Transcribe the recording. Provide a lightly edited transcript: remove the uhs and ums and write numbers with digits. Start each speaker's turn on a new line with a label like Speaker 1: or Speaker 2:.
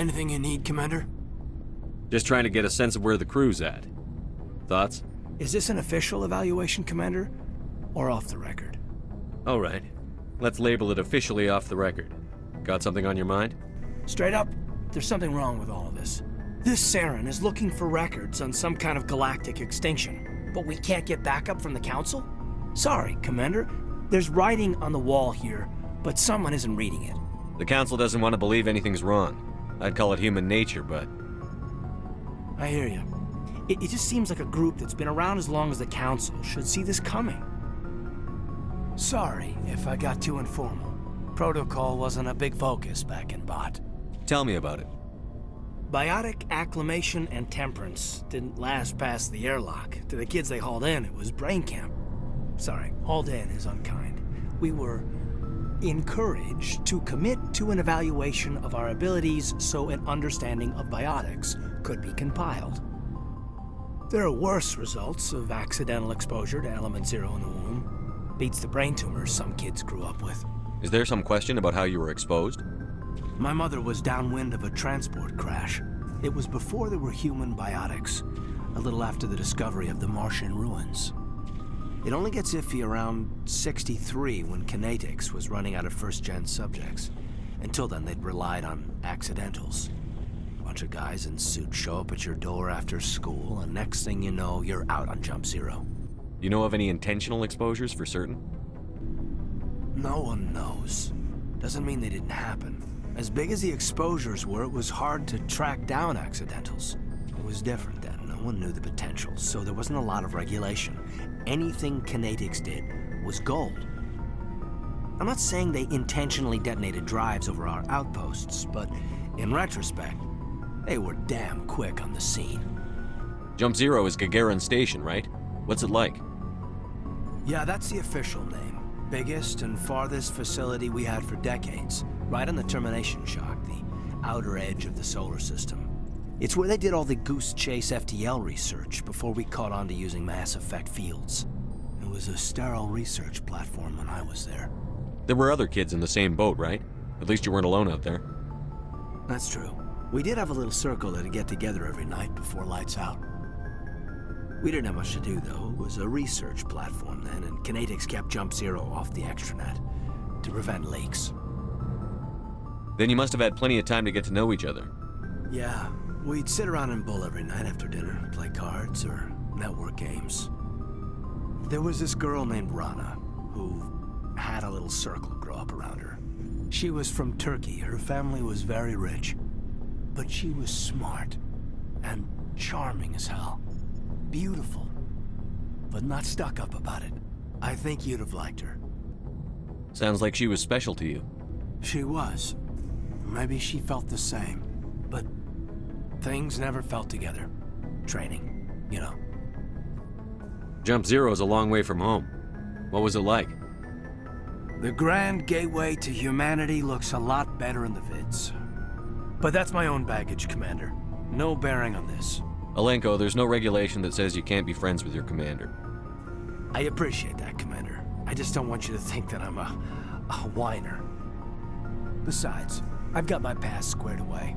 Speaker 1: Anything you need, Commander?
Speaker 2: Just trying to get a sense of where the crew's at. Thoughts?
Speaker 1: Is this an official evaluation, Commander? Or off the record?
Speaker 2: All right. Let's label it officially off the record. Got something on your mind?
Speaker 1: Straight up, there's something wrong with all of this. This Saren is looking for records on some kind of galactic extinction, but we can't get backup from the Council? Sorry, Commander. There's writing on the wall here, but someone isn't reading it.
Speaker 2: The Council doesn't want to believe anything's wrong. I'd call it human nature, but...
Speaker 1: I hear you. It just seems like a group that's been around as long as the Council should see this coming. Sorry if I got too informal. Protocol wasn't a big focus back in Bot.
Speaker 2: Tell me about it.
Speaker 1: Biotic acclimation and temperance didn't last past the airlock. To the kids they hauled in, it was brain camp. Sorry, hauled in is unkind. We were encouraged to commit to an evaluation of our abilities so an understanding of biotics could be compiled. There are worse results of accidental exposure to Element Zero in the womb. Beats the brain tumors some kids grew up with.
Speaker 2: Is there some question about how you were exposed?
Speaker 1: My mother was downwind of a transport crash. It was before there were human biotics, a little after the discovery of the Martian ruins. It only gets iffy around 63 when Kinetics was running out of first-gen subjects. Until then, they'd relied on accidentals. A bunch of guys in suits show up at your door after school, and next thing you know, you're out on Jump Zero.
Speaker 2: You know of any intentional exposures for certain?
Speaker 1: No one knows. Doesn't mean they didn't happen. As big as the exposures were, it was hard to track down accidentals. It was different then. No one knew the potential, so there wasn't a lot of regulation. Anything Kinetics did was gold. I'm not saying they intentionally detonated drives over our outposts, but in retrospect, they were damn quick on the scene.
Speaker 2: Jump Zero is Gagarin Station, right? What's it like?
Speaker 1: Yeah, that's the official name. Biggest and farthest facility we had for decades. Right on the termination shock, the outer edge of the solar system. It's where they did all the Goose Chase FTL research before we caught on to using mass effect fields. It was a sterile research platform when I was there.
Speaker 2: There were other kids in the same boat, right? At least you weren't alone out there.
Speaker 1: That's true. We did have a little circle that'd get together every night before lights out. We didn't have much to do, though. It was a research platform then, and Kinetics kept Jump Zero off the extranet to prevent leaks.
Speaker 2: Then you must have had plenty of time to get to know each other.
Speaker 1: Yeah, we'd sit around and bull every night after dinner, play cards or network games. There was this girl named Rana, who had a little circle grow up around her. She was from Turkey. Her family was very rich. But she was smart and charming as hell. Beautiful, but not stuck up about it. I think you'd have liked her.
Speaker 2: Sounds like she was special to you.
Speaker 1: She was. Maybe she felt the same, but things never felt together. Training, you know.
Speaker 2: Jump Zero's a long way from home. What was it like?
Speaker 1: The grand gateway to humanity looks a lot better in the vids. But that's my own baggage, Commander. No bearing on this.
Speaker 2: Alenko, there's no regulation that says you can't be friends with your commander.
Speaker 1: I appreciate that, Commander. I just don't want you to think that I'm a whiner. Besides, I've got my past squared away.